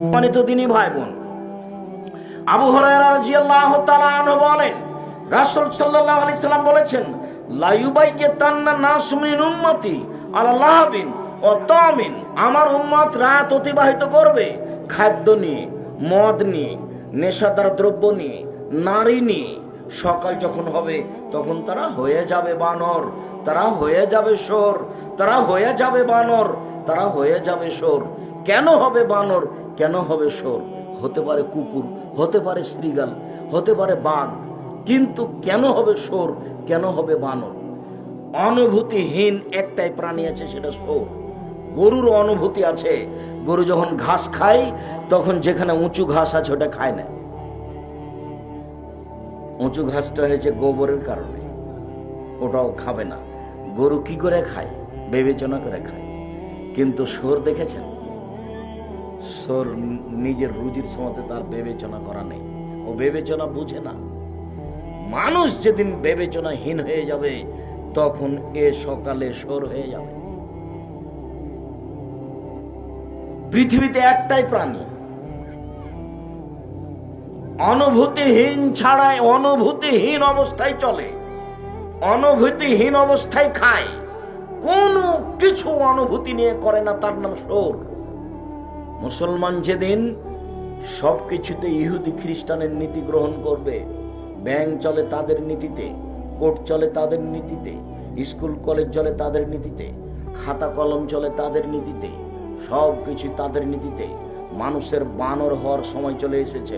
সম্মানিত দিনী ভাই বোন, আবু হুরায়রা রাদিয়াল্লাহু তাআলা আনহু বলেন, রাসূল সাল্লাল্লাহু আলাইহি সাল্লাম বলেছেন, লা ইউবাইয়াতান্না নাসু মিন উম্মতি আলা লাহাবিন ওয়া তামিন। আমার উম্মত রাত অতিবাহিত করবে খাদ্য নিয়ে, মদ নিয়ে, নেশাদার দ্রব্য নিয়ে, নারী নিয়ে। সকাল যখন হবে তখন তারা হয়ে যাবে বানর, তারা হয়ে যাবে শোর, তারা হয়ে যাবে বানর, তারা হয়ে যাবে শোর। কেন হবে বানর, কেন হবে শোর? হতে পারে কুকুর, হতে পারে শ্রীগাল, হতে পারে বাঘ, কিন্তু কেন হবে শোর, কেন হবে বানর? অনুভূতিহীন একটাই প্রাণী আছে, সেটা শোর। গরুর অনুভূতি আছে। গরু যখন ঘাস খায় তখন যেখানে উঁচু ঘাস আছে ওটা খায় না। উঁচু ঘাসটা হয়েছে গোবরের কারণে, ওটাও খাবে না। গরু কি করে খায়? বিবেচনা করে খায়। কিন্তু শোর দেখেছেন? শোর নিজের রুজির সময় তার বিবেচনা করা নেই, ও বিবেচনা বুঝে না। মানুষ যেদিন বিবেচনাহীন হয়ে যাবে তখন এ সকালে শোর হয়ে যাবে। পৃথিবীতে একটাই প্রাণী অনুভূতিহীন ছাড়াই, অনুভূতিহীন অবস্থায় চলে, অনুভূতিহীন অবস্থায় খায়, কোনো কিছু অনুভূতি নিয়ে করে না, তার নাম শোর। মুসলমান যেদিন সবকিছুতে ইহুদি খ্রিস্টানের নীতি গ্রহণ করবে, ব্যাংক চলে তাদের নীতিতে, কোর্ট চলে তাদের নীতিতে, স্কুল কলেজ চলে তাদের নীতিতে, খাতা কলম চলে তাদের নীতিতে, সব কিছু তাদের নীতিতে, মানুষের বানর হওয়ার সময় চলে এসেছে,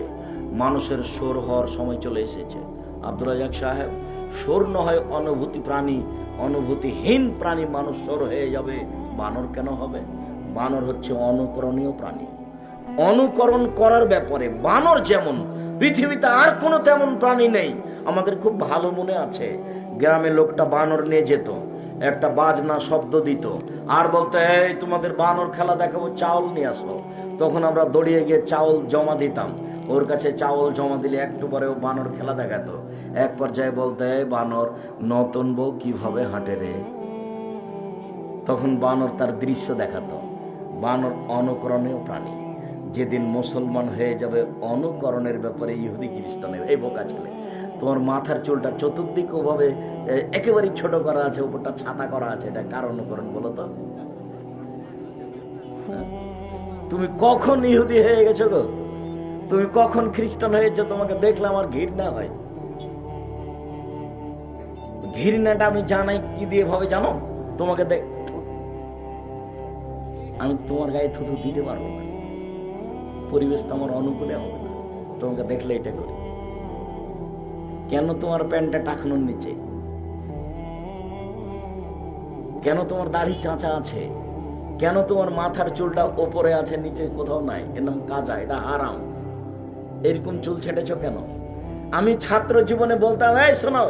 মানুষের শোর হওয়ার সময় চলে এসেছে। আব্দুল রাজ্জাক সাহেব, শোর না হয় অনুভূতি প্রাণী, অনুভূতিহীন প্রাণী মানুষ শোর হয়ে যাবে, বানর কেন হবে? বানর হচ্ছে অনুকরণীয় প্রাণী। অনুকরণ করার ব্যাপারে বানর যেমন, পৃথিবীতে আর কোনো তেমন প্রাণী নেই। আমাদের খুব ভালো মনে আছে, গ্রামে লোকটা বানর নিয়ে যেত, একটা বাজনা শব্দ দিত, আর বলতো, এই তোমাদের বানর খেলা দেখাবো, চাউল নিয়ে আসো। তখন আমরা দৌড়িয়ে গিয়ে চাউল জমা দিতাম। ওর কাছে চাউল জমা দিলে একটু পরে ও বানর খেলা দেখাতো। এক পর্যায়ে বলতে, বানর নতুন বউ কিভাবে হাঁটে রে। তখন বানর তার দৃশ্য দেখাতো। বানর অনুকরণীয় প্রাণী। যেদিন মুসলমান হয়ে যাবে অনুকরণের ব্যাপারে ইহুদি খ্রিস্টানের, এই বোকা ছেলে, তোমার মাথার চুলটা চতুর্দিকে ওভাবে একেবারেই ছোট করা আছে, উপরটা ছাতা করা আছে, এটা কার অনুকরণ বলো তো? তুমি কখন ইহুদি হয়ে গেছো গো? তুমি কখন খ্রিস্টান হয়েছো? তোমাকে দেখলে আমার ঘৃণা হয়। ঘৃণাটা আমি জানাই কি দিয়ে ভাবে জানো? তোমাকে আমি তোমার গায়ে থুথু দিতে পারবো না, পরিবেশ তো আমার অনুকূলে হবে না, তোমাকে দেখলে এটা করি। কেন তোমার প্যান্টটা টাকানোর নিচে? কেন তোমার দাড়ি চাঁচা আছে? কেন তোমার মাথার চুলটা ওপরে আছে, নিচে কোথাও নাই? এর নাম কাজা, এটা হারাম। এরকম চুল ছেড়েছ কেন? আমি ছাত্র জীবনে বলতাম, এই শোনো,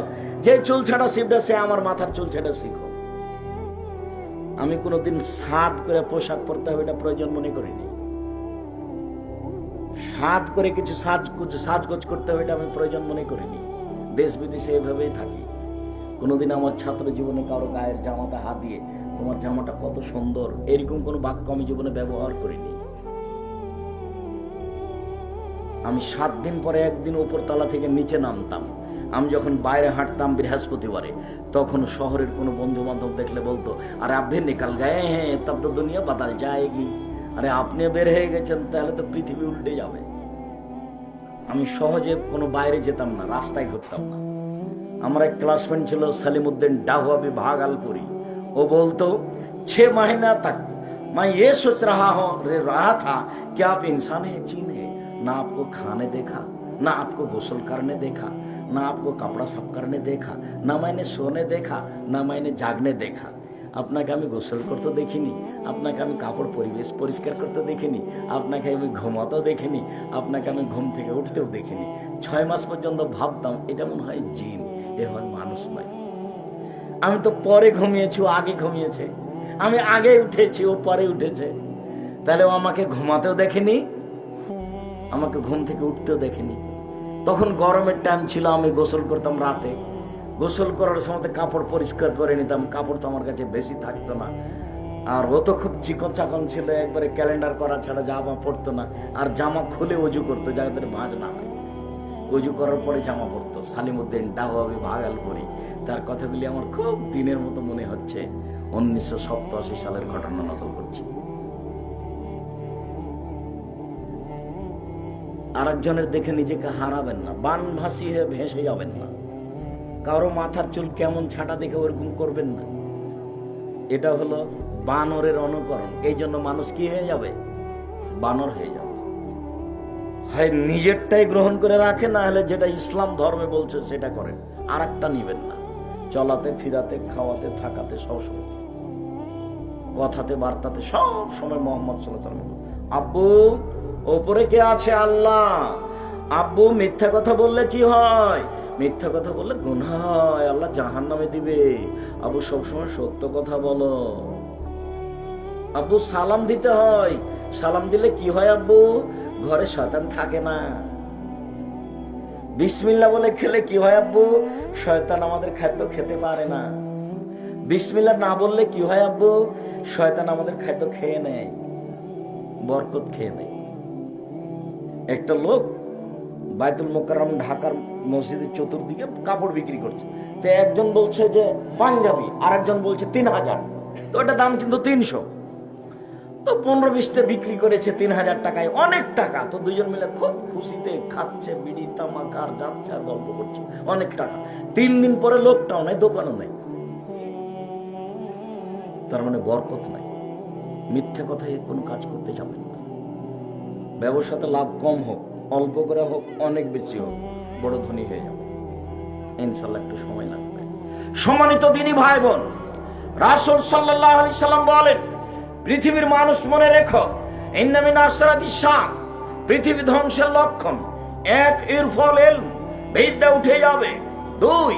যে চুল ছাড়া শিখবে সে আমার মাথার চুল ছেড়ে শিখো। আমি কোনোদিন সাদ করে পোশাক পরতে হবে এটা প্রয়োজন মনে করিনি। সাদ করে কিছু সাজগোজ করতে হবে এটা আমি প্রয়োজন মনে করিনি। দেশ বিদেশে এভাবেই থাকি। কোনোদিন আমার ছাত্র জীবনে কারো গায়ের জামাতে হাত দিয়ে, তোমার জামাটা কত সুন্দর, এরকম কোনো বাক্য আমি জীবনে ব্যবহার করিনি। আমি 7 দিন পরে একদিন উপরতলা থেকে নিচে নামতাম। আমি যখন বাইরে হাঁটতাম বৃহস্পতিবারে, তখন শহরের কোনো বন্ধু বান্ধব দেখলে বলতো, আরে আপনি নিকাল গায়ে হ্যাঁ, তব তো দুনিয়া বদল যায়গি। আরে আপনি বের হয়ে গেছেন, তাহলে তো পৃথিবী উল্টে যাবে। আমি সহজে কোনো বাইরে যেতাম না, রাস্তায় ঘুরতাম না। আমার এক ক্লাসমেট ছিল সালিমউদ্দিন ডাহুয়াবি ভাগলপুরি। ও বলতো, 6 महीना तक मैं ये सोच रहा था कि आप इंसान है, जीन है। ना आपको खाने देखा, ना आपको गुस्ल करने देखा, ना आपको कपड़ा साफ करने देखा, ना मैंने सोने देखा, ना मैंने जागने देखा। আপনাকে আমি গোসল করতে দেখিনি, আপনাকে আমি কাপড় পরিষ্কার করতে দেখিনি, আপনাকে আমি ঘুমাতেও দেখিনি, আপনাকে আমি ঘুম থেকে উঠতেও দেখিনি। 6 মাস পর্যন্ত ভাবতাম এটা মনে হয় জিন, এ হয় মানুষ নয়। আমি তো পরে ঘুমিয়েছি, ও আগে ঘুমিয়েছে। আমি আগে উঠেছি, ও পরে উঠেছে। তাহলে ও আমাকে ঘুমাতেও দেখেনি, আমাকে ঘুম থেকে উঠতেও দেখেনি। তখন গরমের টাইম ছিল, আমি গোসল করতাম রাতে। গোসল করার সময় কাপড় পরিষ্কার করে নিতাম, কাপড় তো আমার কাছে বেশি থাকতো না। আর ও তো খুব চিকন চাকন ছিল, একবারে ক্যালেন্ডার করা ছাড়া জামা পরতো না, আর জামা খুলে অজু করতো যাতে ভাঁজ না হয়। অজু করার পরে জামা পরতো। সালিমউদ্দিন ডাওয়াবি ভাগলপুরি, তার কথাগুলি আমার খুব দিনের মতো মনে হচ্ছে। 1987 সালের ঘটনা নকল করছি। আরেকজনের দেখে নিজেকে হারাবেন না, বান ভাসি হয়ে ভেসে যাবেন না। কারো মাথার চুল কেমন ছাটা দেখে ওরকম করবেন না। এটা হলো বানরের অনুকরণ। এই জন্য মানুষ কি হয়ে যাবে? বানর হয়ে যাবে। হয় নিজেরটাই গ্রহণ করে রাখে, না হলে যেটা ইসলাম ধর্মে বলছে সেটা করেন, আর একটা নিবেন না। চলাতে ফিরাতে খাওয়াতে থাকাতে সবসময়, কথাতে বার্তাতে সব সময় মোহাম্মদ সাল্লাল্লাহু আলাইহি ওয়াসাল্লাম। আব্বু ওপরে কে আছে? আল্লাহ। আব্বু মিথ্যা কথা বললে কি হয়? মিথ্যা কথা বললে গুনাহ হয়, আল্লাহ জাহান্নামে দিবে। আব্বু সবসময় সত্য কথা বলো। আব্বু সালাম দিতে হয়, সালাম দিলে কি হয় আব্বু? ঘরে শয়তান থাকে না। বিসমিল্লাহ বলে খেলে কি হয় আব্বু? শয়তান আমাদের খাদ্য খেতে পারে না। বিসমিল্লাহ না বললে কি হয় আব্বু? শয়তান আমাদের খাদ্য খেয়ে নেয়, বরকত খেয়ে নেয়। একটা লোক বাইতুল মোকাররম ঢাকার মসজিদের চতুর্দিকে কাপড় বিক্রি করছে। তো একজন বলছে যে পাঞ্জাবি, আর একজন বলছে 3000। তো ওটা দাম কিন্তু 300। তো 15-20টা বিক্রি করেছে 3000 টাকায়, অনেক টাকা। তো দুজন মিলে খুব খুশিতে খাচ্ছে, বিড়ি তামাক আর যাচ্ছে আর গল্প করছে, অনেক টাকা। 3 দিন পরে লোকটাও নেই, দোকানও নেই। তার মানে বরকত নাই। মিথ্যে কথায় কোনো কাজ করতে যাবেন না। ব্যবসাতে লাভ কম হোক, অল্প করে হোক, অনেক বেশি হোক, বড় ধনী হয়ে যাবে ইনশাআল্লাহ। একটু সময় লাগবে। সম্মানিত দিনী ভাই বোন, রাসূল সাল্লাল্লাহু আলাইহি সাল্লাম বলেন, পৃথিবীর মানুষ মনে রেখো, ইন্না মিন আসরাতিস সাআ, পৃথিবী ধ্বংসের লক্ষণ। 1 ইরফাল ইলম, বিদ্যা উঠে যাবে। 2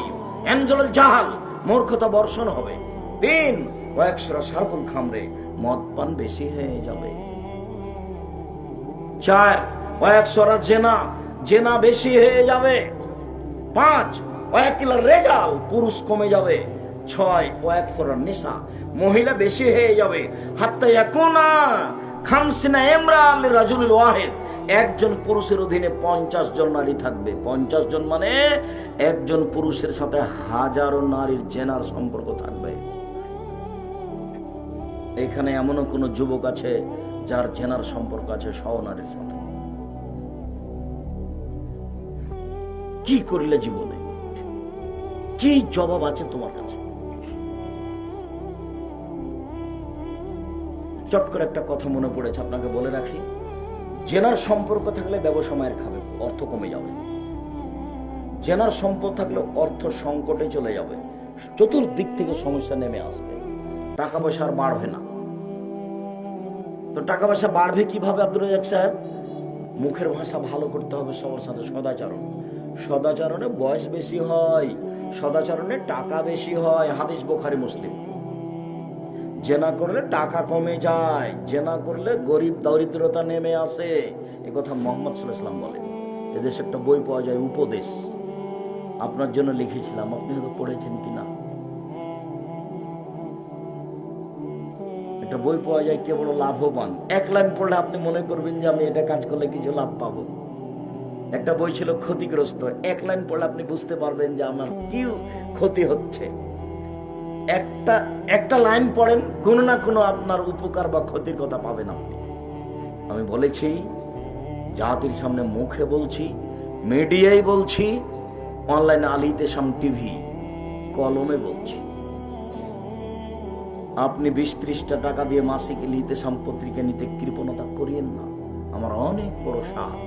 এনজুল জাহাল, মূর্খতা বর্ষণ হবে। 3 ওয়াকসরা শারবুল খামরে, মদ পান বেশি হয়ে যাবে। 4 ওয়াকসরা জেনা, জেনা বেশি হয়ে যাবে। 5 ওয়াকিলার রেজাল, পুরুষ কমে যাবে। 6 ওয়াকসরা নিসা, মহিলা বেশি হয়ে যাবে। হাত্তা ইয়াকুনা খামসিনা ইমরাআ লিরাজুলিল ওয়াহিদ, একজন পুরুষের অধীনে 50 জন নারী থাকবে। 50 জন মানে একজন পুরুষের সাথে হাজারো নারীর জেনার সম্পর্ক থাকবে। এখানে এমনও কোন যুবক আছে যার জেনার সম্পর্ক আছে সহনারীর সাথে। কি করিলে জীবনে? কি জবাব আছে তোমার কাছে? চট করে একটা কথা মনে পড়েছে, আপনাকে বলে রাখি। জেনার সম্পর্ক থাকলে ব্যবসা মায়ের খাবে, অর্থ কমে যাবে। জেনার সম্পর্ক থাকলে অর্থ সংকটে চলে যাবে, চতুর্দিক থেকে সমস্যা নেমে আসবে, টাকা পয়সা আর বাড়বে না। তো টাকা পয়সা বাড়বে কিভাবে আব্দুর রাজ্জাক সাহেব? মুখের ভাষা ভালো করতে হবে সবার সাথে, সদাচরণ। সদাচরণে বয়স বেশি হয়, সদাচরণে টাকা বেশি হয়। হাদিস বুখারী মুসলিম। জেনা করলে টাকা কমে যায়, জেনা করলে গরিব দরিদ্রতা নেমে আসে। এ কথা মুহাম্মদ সাল্লাল্লাহু আলাইহি ওয়াসাল্লাম বলেন। এদেশে একটা বই পাওয়া যায়, উপদেশ, আপনার জন্য লিখেছিলাম, আপনি হয়তো পড়েছেন কিনা। একটা বই পাওয়া যায়, কে বড় লাভবান। 1 লাইন পড়লে আপনি মনে করবেন যে আমি এটা কাজ করলে কিছু লাভ পাবো। একটা বই ছিল ক্ষতিগ্রস্ত, 1 লাইন পড়লে আপনি বুঝতে পারবেন যে আমার কি ক্ষতি হচ্ছে। একটা লাইন পড়েন, কোনো না কোনো আপনার উপকার বা ক্ষতির কথা পাবেন আপনি। আমি বলেছি, জাতির সামনে মুখে বলছি, মিডিয়ায় বলছি, অনলাইনে আলী ইতেশাম টিভি, কলমে বলছি। আপনি 20-30টা টাকা দিয়ে মাসিক আলী ইতেশাম পত্রিকা নিতে কৃপণতা করিয়েন না। আমার অনেক বড় সাথ,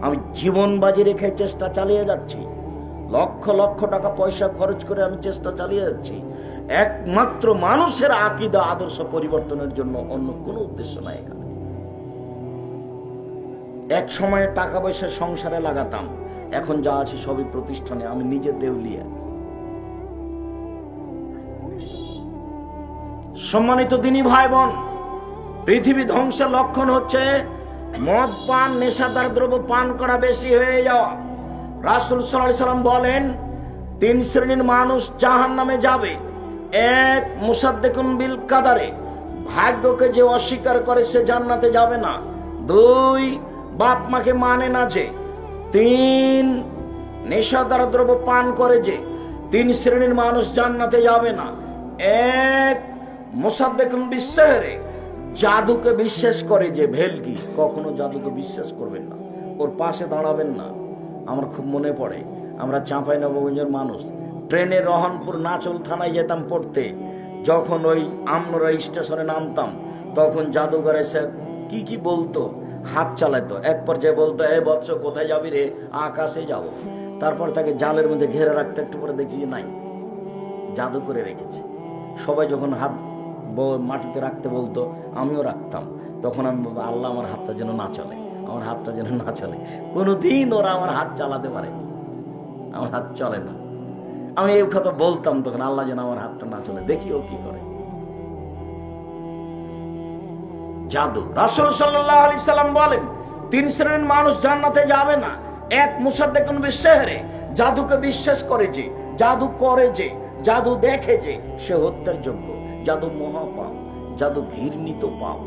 আমি জীবন বাজি রেখে চেষ্টা চালিয়ে যাচ্ছি। লক্ষ লক্ষ টাকা পয়সা খরচ করে আমি চেষ্টা চালিয়ে যাচ্ছি, একমাত্র মানুষের আকীদা আদর্শ পরিবর্তনের জন্য, অন্য কোনো উদ্দেশ্য নাই এখানে। এক সময়ে টাকা পয়সা সংসারে লাগাতাম, এখন যা আছে সবই প্রতিষ্ঠানে, আমি নিজে দেউলিয়া। সম্মানিত দিনী ভাই বোন, পৃথিবী ধ্বংসের লক্ষণ হচ্ছে মদ পান, নেশাদার দ্রব্য পান করা বেশি হয়ে যাওয়া। রাসূল সাল্লাল্লাহু আলাইহি সাল্লাম বলেন, 3 শ্রেণীর মানুষ জাহান্নামে যাবে। 1 মুসাদ্দিকুন বিল কাদারে, ভাগ্যকে যে অস্বীকার করে সে জান্নাতে যাবে না। 2, বাপ মাকে মানে না যে। 3, নেশাদার দ্রব্য পান করে যে। 3 শ্রেণীর মানুষ জান্নাতে যাবে না। 1, মুসাদ্দিকুন বিসসিহরি, জাদুকে বিশ্বাস করে যে। ভেলকি, কখনো জাদুকে বিশ্বাস করবেন না, ওর পাশে দাঁড়াবেন না। আমার খুব মনে পড়ে, আমরা চাঁপাইনবাবগঞ্জের মানুষ, ট্রেনে রহনপুর নাচল থানায় যেতাম পড়তে। যখন ওই আমনোরা স্টেশনে নামতাম, তখন জাদুঘর এসে কি কি বলতো, হাত চালাতো। এক পর্যায়ে বলতো, এ বৎস কোথায় যাবি রে? আকাশে যাব। তারপর তাকে জালের মধ্যে ঘেরে রাখতে, একটু পরে দেখছি যে নাই, জাদু করে রেখেছে। সবাই যখন হাত মাটিতে রাখতে বলতো, আমিও রাখতাম। তখন আমি বলবো, আল্লাহ আমার হাতটা যেন না চলে, আমার হাতটা যেন না চলে। কোনোদিন ওরা আমার হাত চালাতে পারেনি, আমার হাত চলে না। আমি এই কথা বলতাম তখন, আল্লাহ যেন আমার হাতটা না চলে, দেখি ও কি করে। জাদু, রাসূল সাল্লাল্লাহু আলাইহি সাল্লাম বলেন 3 শ্রেণীর মানুষ জান্নাতে যাবে না। 1, মুসাদ্দিকুন বিসসিহরি, জাদুকে বিশ্বাস করে যে, জাদু করে যে, জাদু দেখে যে, সে হত্যার যোগ্য। জাদু মহাপাপ, জাদু ঘৃণিত পাপ।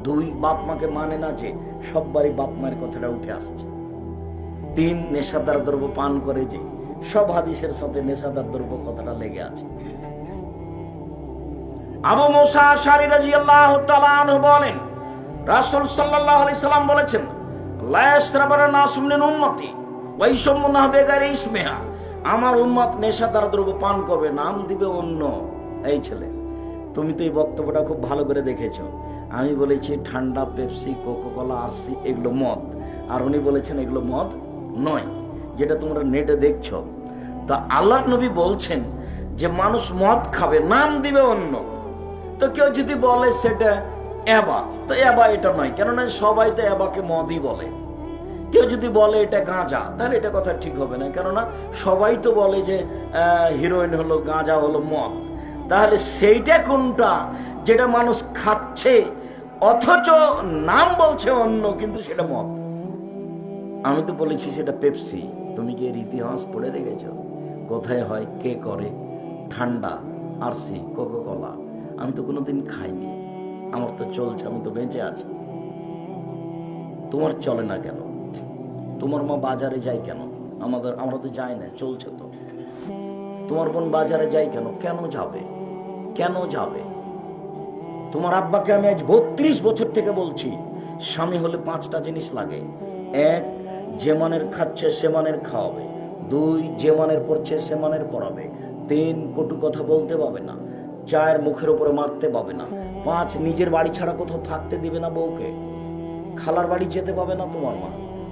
2, বাপ মাকে মানে না যে, সববারই বাপ মায়ের কথাটা উঠে আসছে। 3, নেশাদার দ্রব্য পান করে যে। সব হাদিসের সাথে নেশাদার দ্রব্য কথাটা লেগে আছে। আবু মুসা আশআরী রাদিয়াল্লাহু তাআলা আনহু বলেন, রাসূল সাল্লাল্লাহু আলাইহি সাল্লাম বলেছেন, লা ইয়াশরাবানা নাসুম মিন উম্মতি ওয়া ইয়াশমুনা বিগাইরি ইসমিহা, আমার উম্মত নেশাদার দ্রব্য পান করবে, নাম দিবে অন্য। এই ছেলে, তুমি তো এই বক্তব্যটা খুব ভালো করে দেখেছো। আমি বলেছি ঠান্ডা, পেপসি, কোকাকোলা, আরসি এগুলো মদ, আর উনি বলেছেন এগুলো মদ নয়, যেটা তোমরা নেটে দেখছো। তা আল্লাহর নবী বলছেন যে মানুষ মদ খাবে, নাম দিবে অন্য। তো কেউ যদি বলে সেটা এবা, তো এবা এটা নয়, কেননা সবাই তো এবাকে মদই বলে। কেউ যদি বলে এটা গাঁজা, তাহলে এটা কথা ঠিক হবে না, কেননা সবাই তো বলে যে হিরোইন হলো, গাঁজা হলো মদ। তাহলে সেইটা কোনটা যেটা মানুষ খাচ্ছে অথচ নাম বলছে অন্য, কিন্তু সেটা মদ? আমি তো বলেছি সেটা পেপসি। তুমি কি এর ইতিহাস পড়ে দেখেছো? কোথায় হয়, কে করে? ঠান্ডা, আরসি, কোকাকোলা আমি তো কোনোদিন খাইনি, আমার তো চলছে, আমি তো বেঁচে আছি। তোমার চলে না কেন? তোমার মা বাজারে যায় কেন? আমরা তো যাই না, চলছে তো। তোমার বোন বাজারে যায় কেন? কেন যাবে? কেন যাবে? তোমার আব্বাকে আমি আজ 32 বছর থেকে বলছি, স্বামী হলে 5টা জিনিস লাগে। 1, যে মানের খাচ্ছে সে মানের খাওয়াবে। 2, যে মানের পড়ছে সে মানের পড়াবে। 3, কটু কথা বলতে পাবে না। 4, মুখের উপরে মারতে পাবে না। 5, নিজের বাড়ি ছাড়া কোথাও থাকতে দিবে না বউকে। খালার বাড়ি যেতে পাবে না তোমার মা,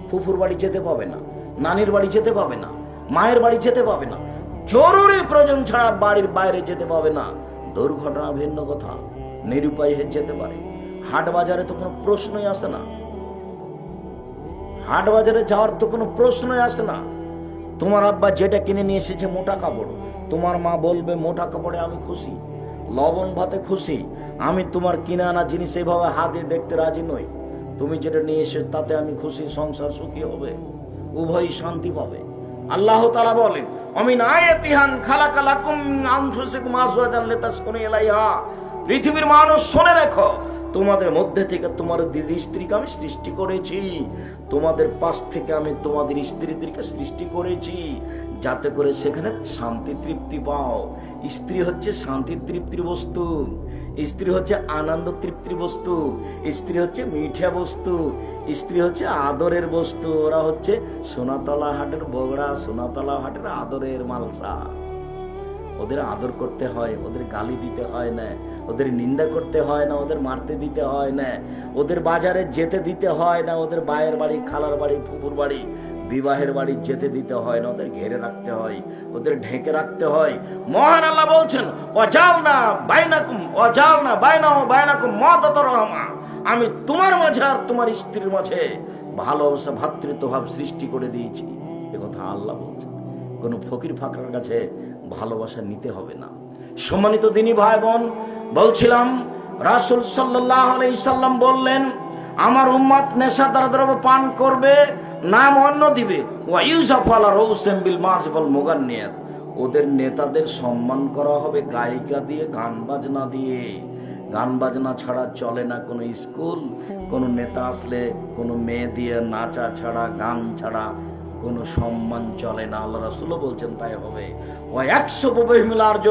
ফুফুর বাড়ি যেতে পাবে না, নানির বাড়ি যেতে পাবে না, মায়ের বাড়ি যেতে পাবে না। জরুরি প্রয়োজন ছাড়া বাড়ির বাইরে যেতে পাবে না। দুর্ঘটনা ভিন্ন কথা, নিরুপায় হয়ে যেতে পারে। হাট বাজারে তো কোনো প্রশ্নই আসে না, হাট বাজারে যাওয়ার তো কোনো প্রশ্নই আসে না। তোমার আব্বা যেটা কিনে নিয়ে এসেছে মোটা কাপড়, তোমার মা বলবে মোটা কাপড়ে আমি খুশি, লবণ ভাতে খুশি। আমি তোমার কিনে আনা জিনিস এইভাবে হাতে দেখতে রাজি নই। তুমি যেটা নিয়ে এসে তাতে আমি খুশি, সংসার সুখী হবে, উভয়ই শান্তি পাবে। আল্লাহ তাআলা বলেন, আমিন আয়াতিহান খালাকালাকুম মিন আনফুসিকুম আজওয়াজান লিতাসকুনু ইলাইহা, পৃথিবীর মানুষ শুনে রাখো, তোমাদের মধ্যে থেকে তোমাদের স্ত্রীকে আমি সৃষ্টি করেছি, তোমাদের পাশ থেকে আমি তোমাদের স্ত্রীদেরকে সৃষ্টি করেছি, যাতে করে সেখানে শান্তি তৃপ্তি পাও। স্ত্রী হচ্ছে শান্তি তৃপ্তির বস্তু, স্ত্রী হচ্ছে আনন্দ তৃপ্তির বস্তু, স্ত্রী হচ্ছে মিঠা বস্তু, স্ত্রী হচ্ছে আদরের বস্তু। ওরা হচ্ছে সোনাতলা হাটের বগড়া, সোনাতলা হাটের আদরের মালসা। ওদের আদর করতে হয়, ওদের গালি দিতে হয় না, ওদের নিন্দা করতে হয় না, ওদের মারতে দিতে হয় না, ওদের বাজারে যেতে দিতে হয় না, ওদের বায়ের বাড়ি, খালার বাড়ি, ফুপুর বাড়ি, বিবাহের বাড়ি যেতে দিতে হয় না, ওদের ঘেরে রাখতে হয়, ওদের ঢেকে রাখতে হয়। মহান আল্লাহ বলছেন, ওয়াজালনা বাইনাকুম মাওয়াদাতার রাহমা, আমি তোমার মাঝে আর তোমার স্ত্রীর মাঝে ভালোবাসা, ভ্রাতৃত্বভাব সৃষ্টি করে দিয়েছি। এ কথা আল্লাহ বলছেন। কোনো ফকির ফাকরার কাছে ভালোবাসা নিতে হবে না। সম্মানিত দিনী ভাই বোন, বলছিলাম রাসূল সাল্লাল্লাহু আলাইহি সাল্লাম বললেন, আমার উম্মত নেশাদার দ্রব্য পান করবে, নাম অন্য দিবে। ওয়া ইউজাফু আলা রাউসিম বিল মাযবাল মুগান্নিয়াত, ওদের নেতাদের সম্মান করা হবে গায়িকা দিয়ে, গান বাজনা দিয়ে। গান বাজনা ছাড়া চলে না কোনো স্কুল, কোনো নেতা আসলে কোনো মেয়ে দিয়ে নাচা ছাড়া, গান ছাড়া কোনো সম্মান চলে না। আল্লাহ রাসূলও বলছেন তাই হবে। ও 100 মিলার্জ,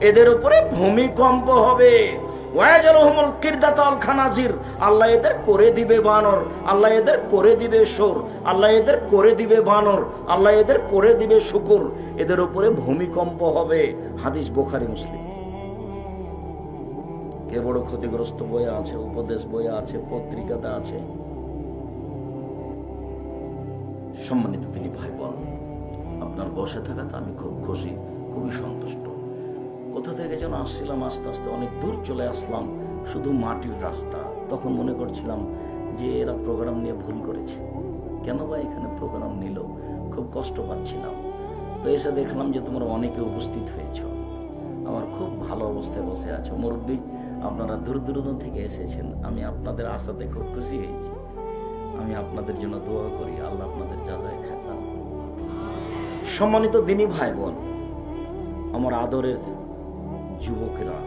এদের উপরে ভূমিকম্প হবে। ওয়াজালহুমুল কিরদাতাল খানাজির, আল্লাহ এদের করে দিবে বানর, আল্লাহ এদের করে দিবে সোর, আল্লাহ এদের করে দিবে বানর, আল্লাহ এদের করে দিবে শুকুর, এদের উপরে ভূমিকম্প হবে। হাদিস বুখারী মুসলিম। কে বড় ক্ষতিগ্রস্ত বইয়ে আছে, উপদেশ বইয়ে আছে, পত্রিকাতে আছে। সম্মানিত তিনি ভাই বোন, আপনার বসে থাকাতে আমি খুব খুশি, খুবই সন্তুষ্ট। কোথা থেকে যেন আসছিলাম, আস্তে আস্তে অনেক দূর চলে আসলাম, শুধু মাটির রাস্তা। তখন মনে করছিলাম যে এরা প্রোগ্রাম নিয়ে ভুল করেছে, কেন বা এখানে প্রোগ্রাম নিল, খুব কষ্ট পাচ্ছিলাম। তো এসে দেখলাম যে তোমরা অনেকে উপস্থিত হয়েছ, আমার খুব ভালো অবস্থায় বসে আছো। মুরব্বী, আপনারা দূর দূরান্ত থেকে এসেছেন, আমি আপনাদের আশাতে খুব খুশি হয়েছি। আমি আপনাদের জন্য দোয়া করি, আল্লাহ আপনাদের যাজায় খায়। সম্মানিত দিনী ভাই বোন, আমার আদরের যুবকেরা,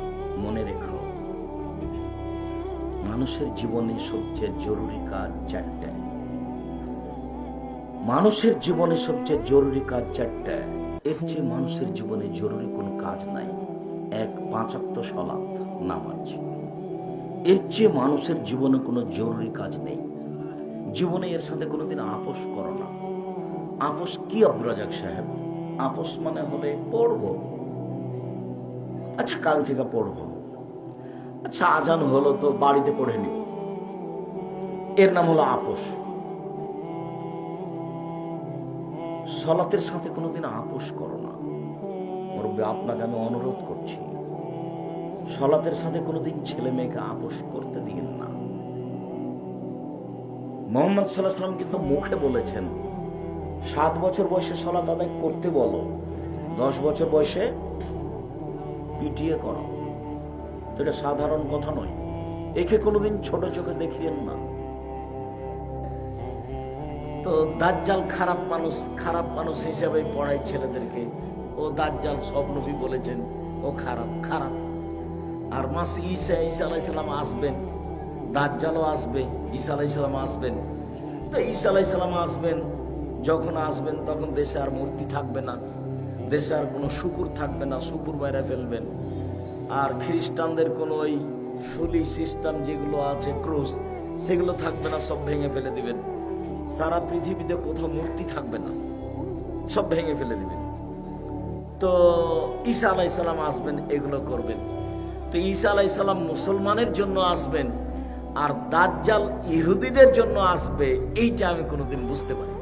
মনে রেখো, মানুষের জীবনে সবচেয়ে জরুরি কাজ 4টা। মানুষের জীবনে সবচেয়ে জরুরি কাজ 4টা। এর চেয়ে মানুষের জীবনে জরুরি কোনো কাজ নাই। 1, 5 ওয়াক্ত সালাত, নামাজ। এর চেয়ে মানুষের জীবনে কোনো জরুরি কাজ নেই। জীবনে এর সাথে কোনোদিন আপোষ করো না। আপোষ কি আব্দুর রাজাক সাহেব? আপোষ মানে হলে পড়বো, আচ্ছা কাল থেকে পড়বো, আচ্ছা আজান হলো তো বাড়িতে পড়ে নিব, এর নাম হলো আপোষ। সালাতের সাথে কোনোদিন আপোষ করো না। মুরব্বী, আপনাকে আমি অনুরোধ করছি, সালাতের সাথে কোনোদিন ছেলে মেয়েকে আপোষ করতে দিন না। মুহাম্মদ সাল্লাল্লাহু আলাইহি ওয়াসাল্লাম কিন্তু মুখে বলেছেন 7 বছর বয়সে সালাত আদায় করতে বলো, 10 বছর বয়সে পিটিয়ে করো। এটা সাধারণ কথা নয়, একে কোনোদিন ছোট চোখে দেখিয়েন না। তো দাজ্জাল খারাপ মানুষ হিসেবে পড়ায় ছেলেদেরকে, ও দাজ্জাল, সব নবী বলেছেন ও খারাপ। আর মাসি ঈসা আলাইহিস সালাম আসবেন, দাজ্জালও আসবে, ঈসা আলাইহিস সালাম আসবেন। তো ঈসা আলাইহিস সালাম আসবেন, যখন আসবেন তখন দেশে আর মূর্তি থাকবে না, দেশে আর কোনো শুকুর থাকবে না, শুকুর মেরে ফেলবেন। আর খ্রিস্টানদের কোনো ওই শুলি সিস্টেম যেগুলো আছে, ক্রুশ, সেগুলো থাকবে না, সব ভেঙে ফেলে দিবেন। সারা পৃথিবীতে কোথাও মূর্তি থাকবে না, সব ভেঙে ফেলে দিবেন। তো ঈসা আলাইহিস সালাম আসবেন, এগুলো করবেন। তো ঈসা আলাইহিস সালাম মুসলমানের জন্য আসবেন, আর দাজ্জাল ইহুদিদের জন্য আসবে, এইটা আমি কোনোদিন বুঝতে পারি।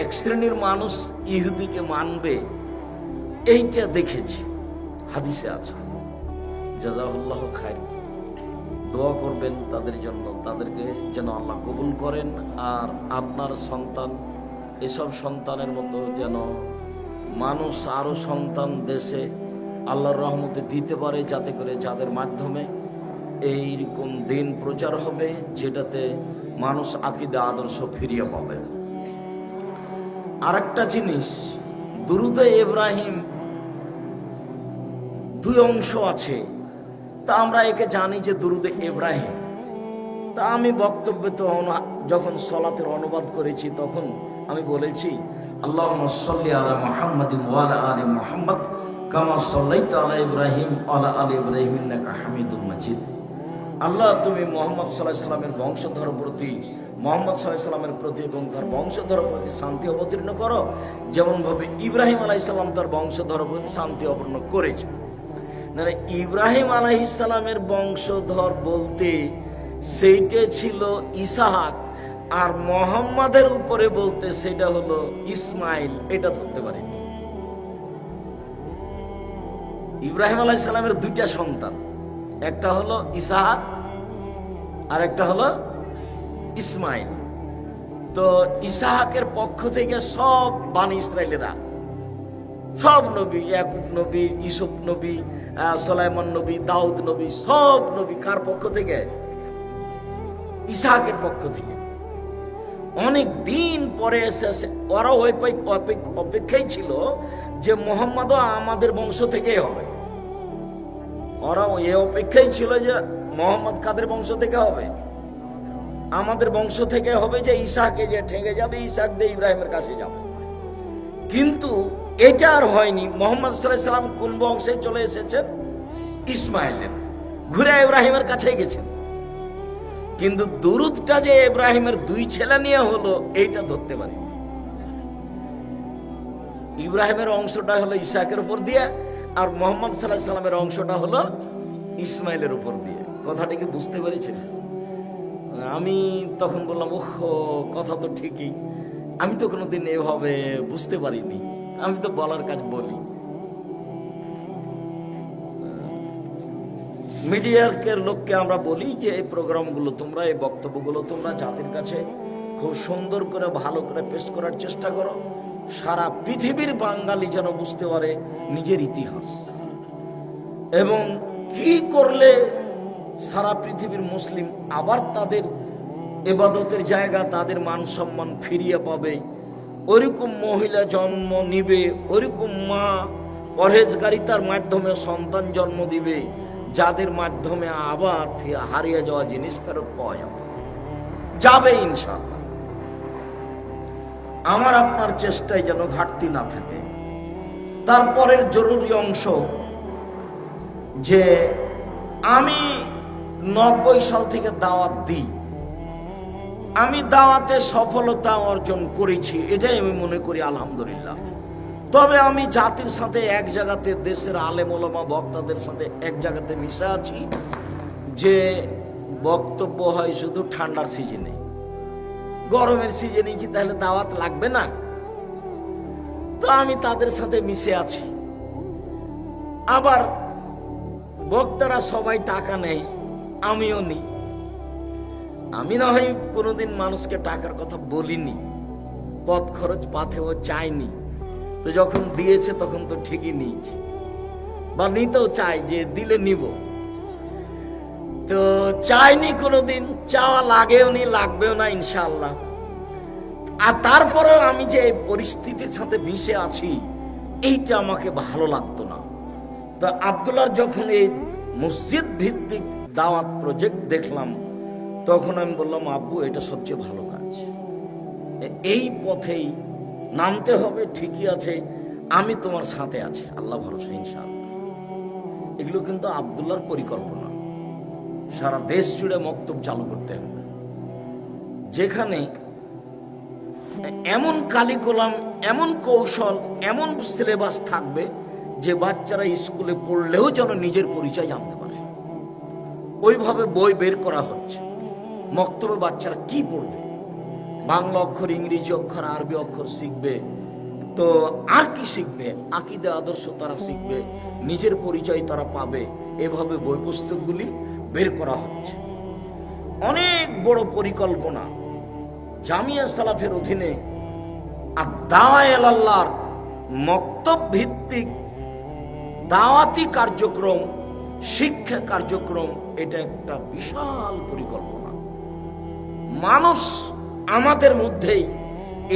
এক শ্রেণীর মানুষ ইহুদিকে মানবে, এইটা দেখেছি, হাদিসে আছে। জাযাহুল্লাহ খায়র। দোয়া করবেন তাদের জন্য, তাদেরকে যেন আল্লাহ কবুল করেন। আর আপনার সন্তান, এসব সন্তানের মতো যেন মানুষ আরো সন্তান দেশে আল্লাহর রহমতে দিতে পারে, যাতে করে যাদের মাধ্যমে এইরকম দিন প্রচার হবে, যেটাতে মানুষ আকীদা আদর্শ ফিরিয়ে পাবে। আরেকটা জিনিস, দুরুদে ইব্রাহিম 2 অংশ আছে। তা আমরা একে জানি যে দুরুদে ইব্রাহিম। তা আমি বক্তব্যে তো যখন সালাতের অনুবাদ করেছি, তখন আমি বলেছি আল্লাহুম্মা সাল্লি আলা মুহাম্মাদিন ওয়া আলা আলি মুহাম্মাদ কামা সাল্লাইতা আলা ইব্রাহিম ওয়া আলা আলি ইব্রাহিম ইন্নাকা হামিদুম মাজিদ। আল্লাহ, তুমি মুহাম্মদ সাল্লাল্লাহু আলাইহি সাল্লামের বংশধর প্রতি, মুহাম্মদ সাল্লাল্লাহু আলাইহি সাল্লামের প্রতি এবং তার বংশধর প্রতি শান্তি অবতীর্ণ করো, যেমন ভাবে ইব্রাহিম আলাইহিস সালাম তার বংশধর প্রতি শান্তি অবতীর্ণ করেছে। মানে ইব্রাহিম আলাইহিস সালামের বংশধর বলতে সেইটা ছিল ইসহাক, আর মুহাম্মাদের উপরে বলতে সেটা হলো ইসমাইল। এটা ধরতে পারি। ইব্রাহিম আলাইহিস সালামের 2টা সন্তান, একটা হলো ইসহাক আর একটা হলো ইসমাইল। তো ইসহাকের পক্ষ থেকে সব বানি ইসরায়েলেরা, সব নবী, ইয়াকুব নবী, ইউসুফ নবী, সুলাইমান নবী, দাউদ নবী, সব নবী কার পক্ষ থেকে? ইসহাকের পক্ষ থেকে। অনেক দিন পরে এসে ওরা অপেক্ষাই ছিল যে মুহাম্মদও আমাদের বংশ থেকেই হবে। ওরা এ অপেক্ষাই ছিল যে মোহাম্মদ কাদের বংশ থেকে হবে, আমাদের বংশ থেকে হবে, যে ইসাকে যে ঠেকে যাবে, ইসাক দিয়ে ইব্রাহিমের কাছে যাবে। কিন্তু এটা আর হয়নি। মোহাম্মদ সাল্লাল্লাহু আলাইহি সাল্লাম কোন বংশে চলে এসেছেন? ইসমাইলের, ঘুরে ইব্রাহিমের কাছে গেছেন। কিন্তু দুরুদটা যে ইব্রাহিমের দুই ছেলে নিয়ে হলো, এইটা ধরতে পারি। ইব্রাহিমের অংশটা হলো ইসাকের উপর দিয়ে, আর মোহাম্মদ সাল্লাল্লাহু আলাইহি সাল্লামের অংশটা হলো ইসমাইলের উপর দিয়ে। কথাটা কি বুঝতে পেরেছেন? আমি তখন বললাম, ওহ, কথা তো ঠিকই, আমি তো কোনোদিন এভাবে বুঝতে পারিনি, আমি তো বলার কাজ বলি। মিডিয়ার লোককে আমরা বলি যে এই প্রোগ্রামগুলো তোমরা, এই বক্তব্যগুলো তোমরা জাতির কাছে খুব সুন্দর করে ভালো করে পেশ করার চেষ্টা করো, সারা পৃথিবীর বাঙালি যেন বুঝতে পারে নিজের ইতিহাস, এবং কি করলে সারা পৃথিবীর মুসলিম আবার তাদের ইবাদতের জায়গা, তাদের মান সম্মান ফিরিয়ে পাবে। ওইরকম মহিলা জন্ম নিবে, ওইরকম মা পরহেজগারিতার মাধ্যমে সন্তান জন্ম দিবে, যাদের মাধ্যমে আবার হারিয়ে যাওয়া জিনিস ফেরত পাওয়া যাবে ইনশাআল্লাহ। আমার আপনার চেষ্টায় যেন ঘাটতি না থাকে। তারপরের জরুরি অংশ, যে আমি 90 সাল থেকে দাওয়াত দিই, আমি দাওয়াতে সফলতা অর্জন করেছি, এটাই আমি মনে করি আলহামদুলিল্লাহ। তবে আমি জাতির সাথে এক জায়গাতে, দেশের আলেম ওলামা বক্তাদের সাথে এক জায়গাতে মিশে আছি, যে বক্তব্য হয় শুধু ঠান্ডার সিজনে। গরমের সিজনে কি তাহলে দাওয়াত লাগবে না? তো আমি তাদের সাথে মিশে আছি। আবার বক্তারা সবাই টাকা নেয়, আমিও নিই। আমি না হয় কোনোদিন মানুষকে টাকার কথা বলিনি, পথ খরচ পাথেও চাইনি। তো যখন দিয়েছে তখন তো ঠিকই নিয়েছি, বা নিতেও চাই, যে দিলে নিব। তো চাইনি কোনোদিন, চাওয়া লাগেও নি, লাগবেও না ইনশাআল্লাহ। আর তারপরেও আমি যে পরিস্থিতির সাথে মিশে আছি, এইটা আমাকে ভালো লাগতো না। তো আব্দুল্লাহর যখন এই মসজিদ ভিত্তিক দাওয়াত প্রজেক্ট দেখলাম, তখন আমি বললাম, আব্বু, এটা সবচেয়ে ভালো কাজ, এই পথেই নামতে হবে। ঠিকই আছে, আমি তোমার সাথে আছি, আল্লাহ ভরসা ইনশাআল্লাহ। এগুলো কিন্তু আব্দুল্লাহর পরিকল্পনা। সারা দেশ জুড়ে মক্তব চালু করতে হবে, যেখানে এমন কারিকুলাম, এমন কৌশল, এমন সিলেবাস থাকবে, যে বাচ্চারা স্কুলে পড়লেও যেন নিজের পরিচয় জানতে পারে। ওইভাবে বই বের করা হচ্ছে। মক্তবে বাচ্চারা কি পড়বে? বাংলা অক্ষর, ইংরেজি অক্ষর, আরবি অক্ষর শিখবে, তো আর কি শিখবে? আকীদা আদর্শ তারা শিখবে, নিজের পরিচয় তারা পাবে। এভাবে বই পুস্তকগুলি বের করা হচ্ছে। অনেক বড় পরিকল্পনা। জামিয়া সালাফের অধীনে আদ-দাওয়া ইলাল্লাহর মক্তব ভিত্তিক দাওয়াতি কার্যক্রম, শিক্ষা কার্যক্রম, এটা একটা বিশাল পরিকল্পনা। মানুষ আমাদের মধ্যেই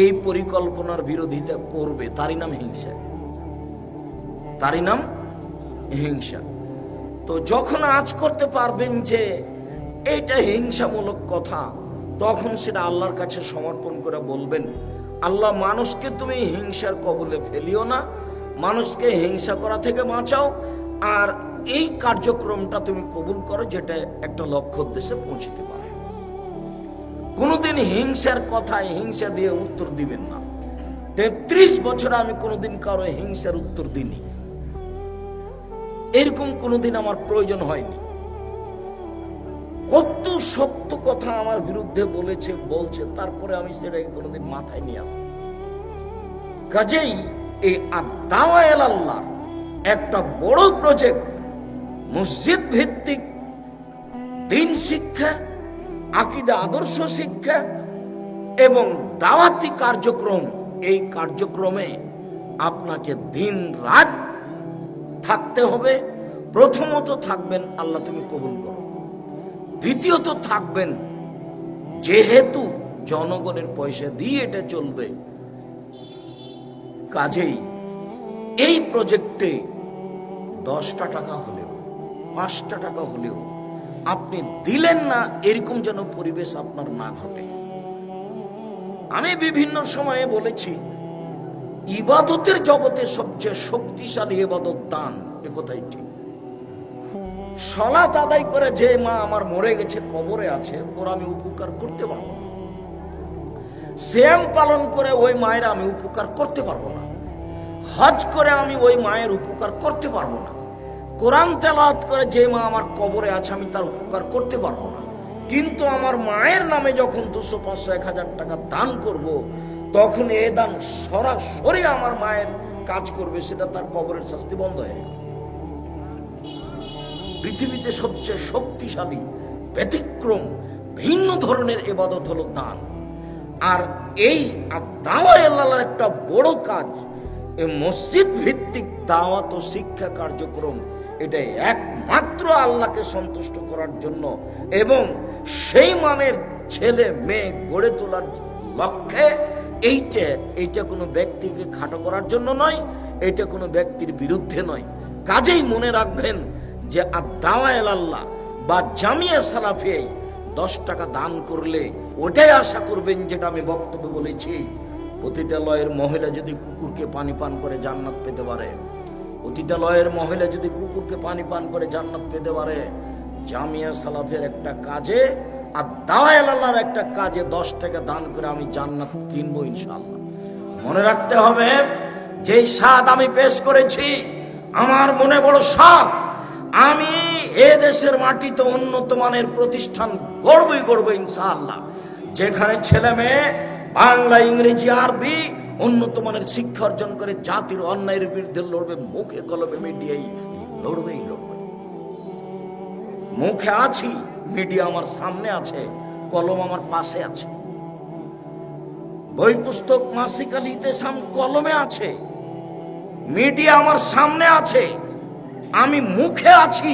এই পরিকল্পনার বিরোধিতা করবে, তারই নাম হিংসা, তারই নাম হিংসা। তো যখন আজ করতে পারবেন যে এইটা হিংসামূলক কথা, তখন সেটা আল্লাহর কাছে সমর্পণ করে বলবেন, আল্লাহ, মানুষকে তুমি হিংসার কবলে ফেলিও না, মানুষকে হিংসা করা থেকে বাঁচাও, আর এই কার্যক্রমটা তুমি কবুল করো, যেটা একটা লক্ষ্য উদ্দেশ্যে পৌঁছতে পারে। কোনোদিন হিংসার কথায় হিংসা দিয়ে উত্তর দিবেন না। 33 বছর আমি কোনোদিন কারো হিংসার উত্তর দিইনি, এরকম কোনোদিন আমার প্রয়োজন হয়নি। কত শক্ত কথা আমার বিরুদ্ধে বলছে, তারপরে আমি সেটাকে কোনোদিন মাথায় নিয়ে আসি। কাজেই এই আদ-দাওয়া ইলাল্লাহ একটা বড় প্রজেক্ট, মসজিদ ভিত্তিক দ্বীন শিক্ষা, আকীদা আদর্শ শিক্ষা এবং দাওয়াতি কার্যক্রম। এই কার্যক্রমে আপনাকে দিন রাত থাকতে হবে। প্রথমত থাকবেন, আল্লাহ তুমি কবুল করো। দ্বিতীয়ত থাকবেন, যেহেতু জনগণের পয়সা দিয়ে এটা চলবে, কাজেই এই প্রজেক্টে 10টা টাকা হলেও 5টা টাকা হলেও আপনি দিলেন না, এরকম যেন পরিবেশ আপনার না ঘটে। আমি বিভিন্ন সময়ে বলেছি, ইবাদতের জগতে সবচেয়ে শক্তিশালী ইবাদত দান, এ কথাই ঠিক। সালাত আদায় করে যে মা আমার মরে গেছে, কবরে আছে, ওর আমি উপকার করতে পারবো না। সিয়াম পালন করে ওই মায়ের আমি উপকার করতে পারবো না। হজ করে আমি ওই মায়ের উপকার করতে পারবো না। কোরআন তেলাওয়াত করে যে মা আমার কবরে আছে, আমি তার উপকার করতে পারবো না। কিন্তু আমার মায়ের নামে যখন 200, 500, 1000 টাকা দান করব, তখন এ দান সরাসরি আমার মায়ের কাজ করবে, সেটা তার কবরের শাস্তি বন্ধ হয়ে গেল। পৃথিবীতে সবচেয়ে শক্তিশালী, ব্যতিক্রম, ভিন্ন ধরনের ইবাদত হলো দান। আর এই দাওয়াত আল্লাহর একটা বড় কাজ, এই মসজিদ ভিত্তিক দাওয়াত ও শিক্ষা কার্যক্রম, এটা একমাত্র আল্লাহকে সন্তুষ্ট করার জন্য এবং সেই মানের ছেলে মেয়ে গড়ে তোলার লক্ষ্যে। এইটা কোনো ব্যক্তিকে খাটো করার জন্য নয়, এটা কোনো ব্যক্তির বিরুদ্ধে নয়। কাজেই মনে রাখবেন যে দাওয়াত আল্লাহ বা জামিয়া সালাফিয়া 10 টাকা দান করলে ওটাই আশা করবেন, যেটা আমি বক্তব্যে বলেছি, পতিতালয়ের মহিলা যদি কুকুরকে পানি পান করে জান্নাত পেতে পারে, পতিতালয়ের মহিলা যদি কুকুরকে পানি পান করে জান্নাত পেতে পারে, জামিয়া সালাফের একটা কাজে আর দাওয়াত আল্লাহর একটা কাজে 10 টাকা দান করে আমি জান্নাত কিনবো ইনশাআল্লাহ। মনে রাখতে হবে, যে স্বাদ আমি পেশ করেছি, আমার মনে বড় স্বাদ। আমি এ দেশের মাটিতে উন্নত মানের প্রতিষ্ঠান গড়বই ইনশাআল্লাহ, যেখানে ছেলে মেয়ে বাংলা, ইংরেজি, আরবি উন্নত মানের শিক্ষা অর্জন করে জাতির অন্যায়ের বিরুদ্ধে লড়বে, মুখে কলমে মিডিয়াই লড়বে। মুখে আছি, মিডিয়া আমার সামনে আছে, কলম আমার পাশে আছে, বই পুস্তক মাসিকালিতে কলমে আছে, মিডিয়া আমার সামনে আছে, আমি মুখে আছি।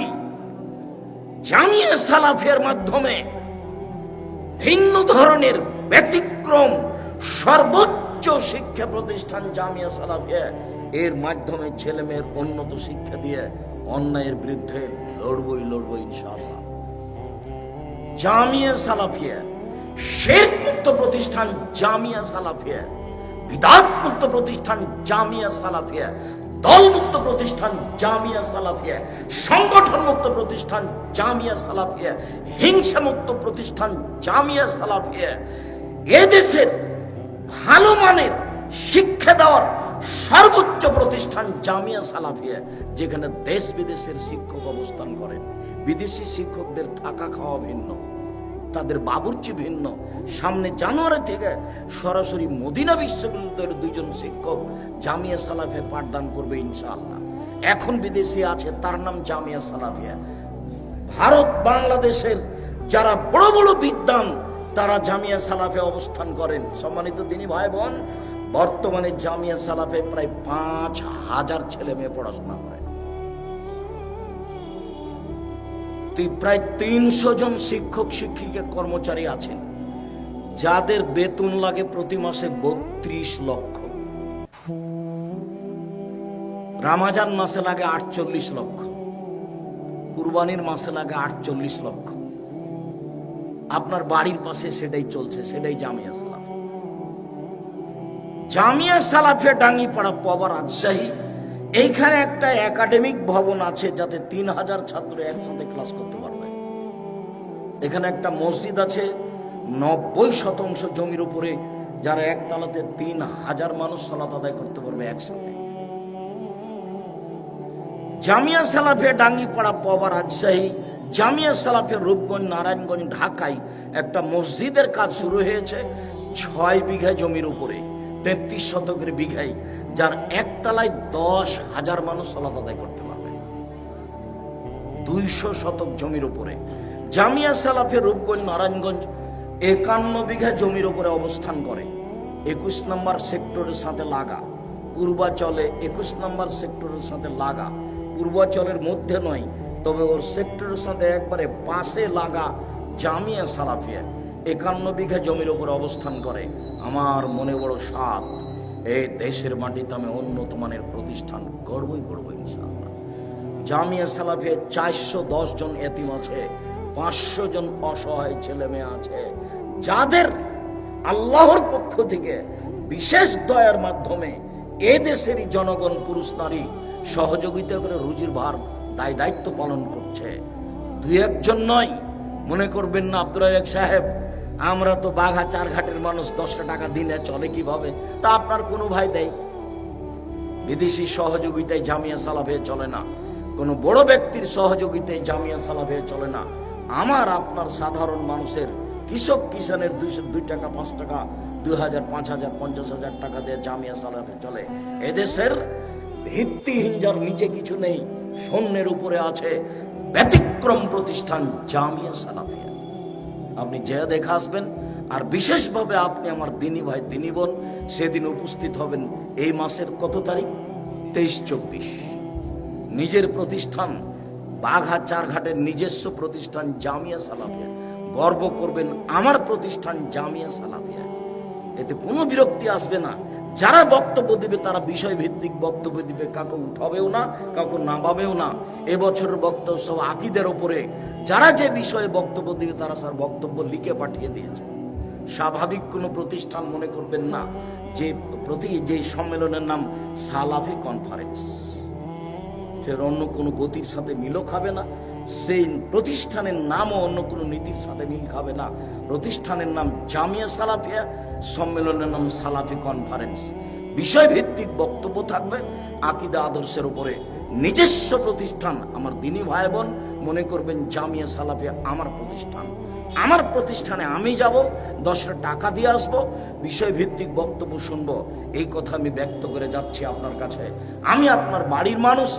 জামিয়া সালাফিয়ার মাধ্যমে ভিন্ন ধরনের ব্যতিক্রম সর্বোচ্চ শিক্ষা প্রতিষ্ঠান জামিয়া সালাফিয়া, এর মাধ্যমে ছেলে মেয়ের উন্নত শিক্ষা দিয়ে অন্যায়ের বিরুদ্ধে লড়বই ইনশাআল্লাহ। জামিয়া সালাফিয়া শিরক মুক্ত প্রতিষ্ঠান জামিয়া সালাফিয়া, বিদআত মুক্ত প্রতিষ্ঠান জামিয়া সালাফিয়া, দল মুক্ত প্রতিষ্ঠান জামিয়া সালাফিয়া, সংগঠন মুক্ত প্রতিষ্ঠান জামিয়া সালাফিয়া, হিংসা মুক্ত প্রতিষ্ঠান জামিয়া সালাফিয়া। এদেশের ভালো মানের শিক্ষা দেওয়ার সর্বোচ্চ প্রতিষ্ঠান জামিয়া সালাফিয়া, যেখানে দেশ বিদেশের শিক্ষক অবস্থান করেন। বিদেশি শিক্ষকদের থাকা খাওয়া ভিন্ন, তাদের বাবুর্চি ভিন্ন। সামনে জানুয়ারি থেকে সরাসরি মদিনা বিশ্ববিদ্যালয়ের 2জন শিক্ষক জামিয়া সালাফিয়া পাঠদান করবে ইনশাআল্লাহ। এখন বিদেশি আছে, তার নাম জামিয়া সালাফিয়া। ভারত বাংলাদেশের যারা বড় বড় বিদ্বান, তারা জামিয়া সালাফে অবস্থান করেন। সম্মানিত দিনী ভাই বোন, বর্তমানে জামিয়া সালাফে প্রায় 5000 ছেলে মেয়ে পড়াশোনা করে। প্রায় 300 জন শিক্ষক শিক্ষিকা কর্মচারী আছেন, যাদের বেতন লাগে প্রতি মাসে 32 লক্ষ। রামাজান মাসে লাগে 48 লক্ষ, কুরবানির মাসে লাগে 48 লক্ষ। আপনার বাড়ির পাশে সেটাই চলছে, সেটাই জামিয়া সালাফ। জামিয়া সালাফিয়া ডাঙ্গিপাড়া পবা রাজশাহী, এইখানে একটা একাডেমিক ভবন আছে, যাতে 3000 ছাত্র একসাথে ক্লাস করতে পারবে। এখানে একটা মসজিদ আছে 90% জমির উপরে, যারা একতলাতে 3000 মানুষ সালাত আদায় করতে পারবে একসাথে। জামিয়া সালাফিয়া ডাঙ্গিপাড়া পবা রাজশাহী, জামিয়া সালাফিয়া রূপগঞ্জ, নারায়ণগঞ্জ, ঢাকায় একটা মসজিদের কাজ শুরু হয়েছে 6 বিঘা জমির উপরে, 33 শতকের বিঘায়, যার একতলায় 10,000 মানুষ সালাত আদায় করতে পারবে। 200 শতক জমির উপরে জামিয়া সালাফিয়া রূপগঞ্জ, নারায়ণগঞ্জ 51 বিঘা জমির উপরে অবস্থান করে। 21 নম্বর সেক্টরের সাথে লাগা, পূর্বাচলে 21 নম্বর সেক্টরের সাথে লাগা, পূর্বাচলের মধ্যে নয়, তবে ওর সেক্টরের সাথে একবারে পাশে লাগা জামিয়া সালাফিয়া 51 বিঘা জমির উপরে অবস্থান করে। আমার মনে বড় স্বাদ, এই দেশের মাটিতে আমি উন্নত মানের প্রতিষ্ঠান গড়বই ইনশাআল্লাহ। জামিয়া সালাফিয়া 410 জন এতিম আছে, 500 জন অসহায় ছেলে মেয়ে আছে, যাদের আল্লাহর পক্ষ থেকে বিশেষ দয়ার মাধ্যমে এদেশেরই জনগণ পুরুষ নারী সহযোগিতা করে রুজির ভার দায়িত্ব পালন করছে। দুই একজন নয়। মনে করবেন না আব্দুর রাজ্জাক সাহেব আমরা তো বাঘা চারঘাটের মানুষ, 10 টাকা দিনে চলে কিভাবে? তা আপনার কোনো ভাই দেয়? বিদেশি সহযোগিতায় জামিয়া সালাফিয়া চলে না, কোনো বড় ব্যক্তির সহযোগিতায় জামিয়া সালাফিয়া চলে না। আমার আপনার সাধারণ মানুষের কৃষক কিষানের 2 টাকা 5 টাকা 2000 5000 50,000 টাকা দিয়ে জামিয়া সালাফিয়া চলে। এদেশের ভিত্তিহীন যার নিচে কিছু নেই, শূন্যের উপরে আছে ব্যতিক্রম প্রতিষ্ঠান জামিয়া সালাফিয়া। আপনি যে দেখে আসবেন। আর বিশেষভাবে আপনি আমার দিনী ভাই দিনী বোন সেদিন উপস্থিত হবেন এই মাসের কত তারিখ? 23-24। নিজের প্রতিষ্ঠান বাঘা চারঘাটের নিজস্ব প্রতিষ্ঠান জামিয়া সালাফিয়া। গর্ব করবেন আমার প্রতিষ্ঠান জামিয়া সালাফিয়া। এতে কোনো বিরক্তি আসবে না। যারা বক্তব্য দিবে তারা বিষয় ভিত্তিক বক্তব্য দিবে, কাউকে উঠাবেও না, কাউকে নামাবেও না। এবছরের বক্তব্য সব আকীদার উপরে। যারা যে বিষয়ে বক্তব্য দিবে তারা স্যার বক্তব্য লিখে পাঠিয়ে দিয়েছে। স্বাভাবিক কোনো প্রতিষ্ঠান মনে করবেন না যে সম্মেলনের নাম সালাফি কনফারেন্স, সে অন্য কোনো গতির সাথে মিলও খাবে না। সেই প্রতিষ্ঠানের নামও অন্য কোনো নীতির সাথে মিল খাবে না। প্রতিষ্ঠানের নাম জামিয়া সালাফিয়া, সম্মেলনের নাম সালাফি কনফারেন্স। বিষয় ভিত্তিক বক্তব্য থাকবে আকীদা আদর্শের উপরে। নিজস্ব প্রতিষ্ঠান আমার দিনী ভাই বোন মনে করবেন জামিয়া সালাফিয়া আমার প্রতিষ্ঠান। আমার প্রতিষ্ঠানে আমি যাব, 10 টাকা দিয়ে আসবো, বিষয় ভিত্তিক বক্তব্য শুনবো। এই কথা আমি ব্যক্ত করে যাচ্ছি আপনার কাছে। আমি আপনার বাড়ির মানুষ,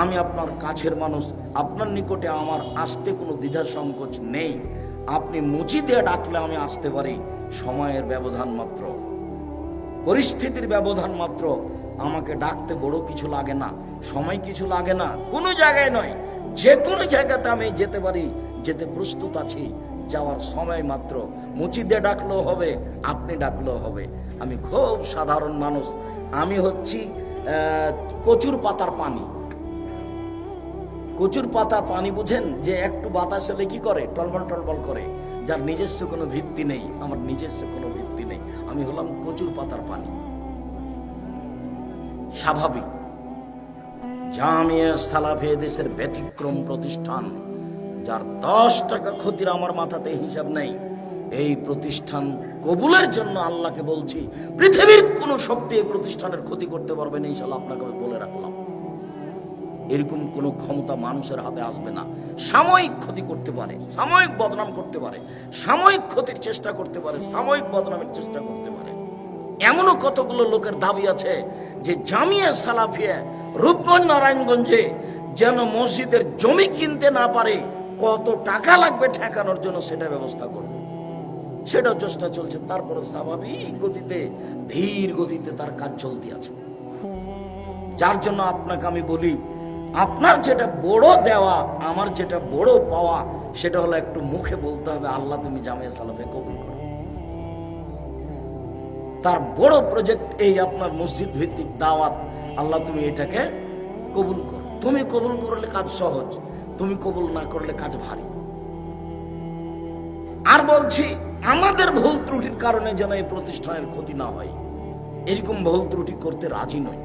আমি আপনার কাছের মানুষ। আপনার নিকটে আমার আসতে কোনো দ্বিধা সংকোচ নেই। আপনি মুচি দিয়ে ডাকলে আমি আসতে পারি। সময়ের ব্যবধান মাত্র, পরিস্থিতির ব্যবধান মাত্র। আমাকে ডাকতে বড় কিছু লাগে না, সময় কিছু লাগে না, কোনো জায়গায় নয়। যে কোনো জায়গাতে আমি যেতে পারি, যেতে প্রস্তুত আছি। যাওয়ার সময় মাত্র। মুচি দিয়ে ডাকলেও হবে, আপনি ডাকলেও হবে। আমি খুব সাধারণ মানুষ। আমি হচ্ছি কচুর পাতার পানি। কচুর পাতা পানি বুঝেন, যে একটু বাতাস হলে কি করে? টলমল টলমল করে। যার নিজস্ব কোনো ভিত্তি নেই, আমার নিজস্ব কোনো ভিত্তি নেই। আমি হলাম কচুর পাতার পানি। স্বাভাবিক। জামিয়া সালাফিয়া দেশের ব্যতিক্রম প্রতিষ্ঠান, যার 10 টাকা ক্ষতির আমার মাথাতে হিসাব নেই। এই প্রতিষ্ঠান কবুলের জন্য আল্লাহকে বলছি, পৃথিবীর কোন শক্তি এই প্রতিষ্ঠানের ক্ষতি করতে পারবে না, ইনশাআল্লাহ আপনাকে আমি বলে রাখলাম। এরকম কোন ক্ষমতা মানুষের হাতে আসবে না। সাময়িক ক্ষতি করতে পারে, সাময়িক বদনাম করতে পারে, সাময়িক ক্ষতির চেষ্টা করতে পারে, সাময়িক বদনামের চেষ্টা করতে পারে। এমনও কতগুলো লোকের দাবি আছে যে জামিয়া সালাফিয়া রূপগঞ্জ নারায়ণগঞ্জে যেন মসজিদের জমি কিনতে না পারে, কত টাকা লাগবে ঠেকানোর জন্য সেটা ব্যবস্থা করবে। সেটাও চেষ্টা চলছে। তারপরে স্বাভাবিক গতিতে, ধীর গতিতে তার কাজ চলতে আছে। যার জন্য আপনাকে আমি বলি, আপনার যেটা বড় দেওয়া, আমার যেটা বড় পাওয়া, সেটা হলো একটু মুখে বলতে হবে, আল্লাহ তুমি জামিয়া সালাফিয়া কবুল করো। তার বড় প্রজেক্ট এই আপনার মসজিদ ভিত্তিক দাওয়াত। আল্লাহ তুমি এটাকে কবুল করো। তুমি কবুল করলে কাজ সহজ, তুমি কবুল না করলে কাজ ভারী। আর বলছি, আমাদের ভুল ত্রুটির কারণে যেন এই প্রতিষ্ঠানের ক্ষতি না হয়, এরকম ভুল ত্রুটি করতে রাজি নই।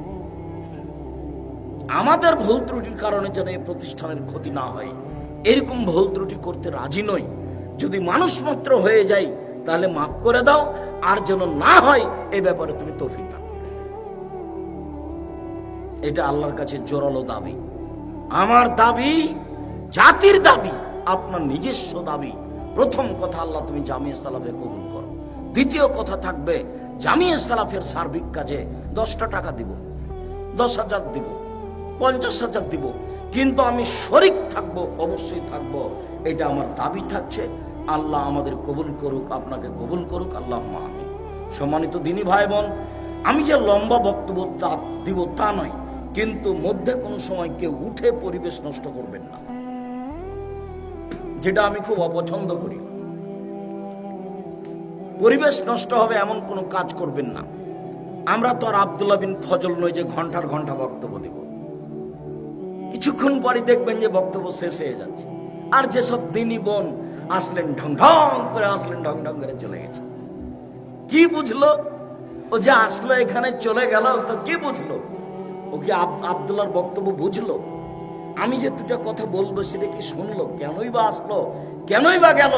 আমাদের ভুল ত্রুটির কারণে যেন এই প্রতিষ্ঠানের ক্ষতি না হয়, এরকম ভুল ত্রুটি করতে রাজি নই। যদি মানুষ মাত্র হয়ে যায় তাহলে মাফ করে দাও, আর যেন না হয় এই ব্যাপারে তুমি তৌফিক দাও। এটা আল্লাহর কাছে জোরালো দাবি। আমার দাবি, জাতির দাবি, আপনার নিজস্ব দাবি। প্রথম কথা, আল্লাহ তুমি জামিয়া সালাফিয়া কবুল করো। দ্বিতীয় কথা থাকবে, জামিয়া সালাফিয়ার সার্বিক কাজে 10 টাকা দিব, 10,000 দিব, 50,000 দিব, কিন্তু আমি শরীক থাকবো, অবশ্যই থাকবো। এটা আমার দাবি থাকছে। আল্লাহ আমাদের কবুল করুক, আপনাকে কবুল করুক, আল্লাহুম্মা আমিন। সম্মানিত দিনী ভাই বোন, আমি যে লম্বা বক্তব্য দিব তা নয়, কিন্তু মধ্যে কোনো সময় কেউ উঠে পরিবেশ নষ্ট করবেন না, যেটা আমি খুব অপছন্দ করি। পরিবেশ নষ্ট হবে এমন কোনো কাজ করবেন না। আমরা তো আর আব্দুল্লাহ বিন ফজল নই যে ঘন্টার ঘন্টা বক্তব্য দিব। কিছুক্ষণ পরে দেখবেন যে বক্তব্য শেষ হয়ে যাচ্ছে। আর যেসব দিনী বোন আসলেন, ঢং ঢং করে আসলেন, ঢং ঢং করে চলে গেছে। কি বুঝলো ও যে আসলো, এখানে চলে গেল, তো কি বুঝলো? ও কি আব্দুল্লাহর বক্তব্য বুঝলো? আমি যে দুটা কথা বলবো সেটা কি শুনলো? কেনই বা আসলো, কেনই বা গেল?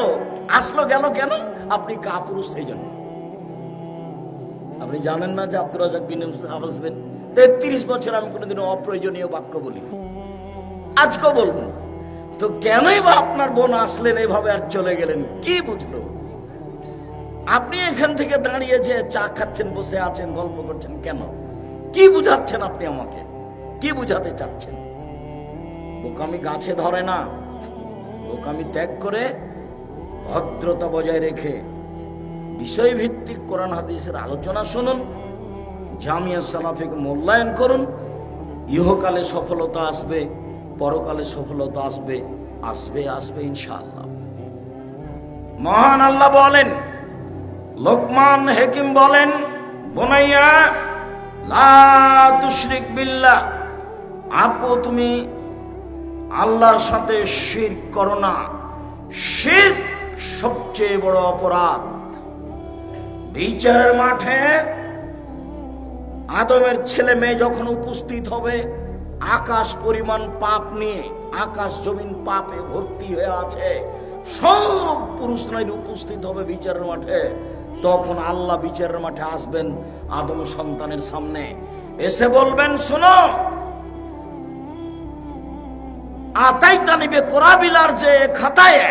আসলো গেল কেন? আপনি কাপুরুষ সেই জন্য। আপনি জানেন না যে আব্দুর রাজ্জাক বিন ইউসুফ আসবেন? 33 বছর আমি কোনোদিনও অপ্রয়োজনীয় বাক্য বলি, আজকেও বলবো। তো কেনই বা আপনার বোন আসলেন এইভাবে আর চলে গেলেন? কি বুঝলো? আপনি এখান থেকে দাঁড়িয়ে যে চা খাচ্ছেন, বসে আছেন, গল্প করছেন, কেন? কি বুঝাচ্ছেন আপনি আমাকে? কি বুঝাতে চাচ্ছেন? বোকামি গাছে ধরে না। বোকামি ত্যাগ করে ভদ্রতা বজায় রেখে বিষয়ভিত্তিক কোরআন হাদিসের আলোচনা শুনুন, জামিয়া সালাফিকে মূল্যায়ন করুন। ইহকালে সফলতা আসবে, পরকালে সফলতা আসবে, আসবে আসবে ইনশাআল্লাহ। মহান আল্লাহ বলেন, লোকমান হাকিম বলেন, বুনাইয়া লা তুশরিক বিল্লাহ, আপু তুমি আল্লাহর সাথে শিরক করো না। শিরক সবচেয়ে বড় অপরাধ। বিচারের মাঠে আদমের ছেলে মেয়ে যখন উপস্থিত হবে আকাশ পরিমাণ পাপ নিয়ে, আকাশ জমিন পাপে ভর্তি হয়ে আছে, সব পুরুষ নারী উপস্থিত হবে বিচারের মাঠে। তখন আল্লাহ বিচারের মাঠে আসবেন আদম সন্তানের সামনে, এসে বলবেন, শোনো, আতাইতানি বিকুরাবিলার যে খাতায়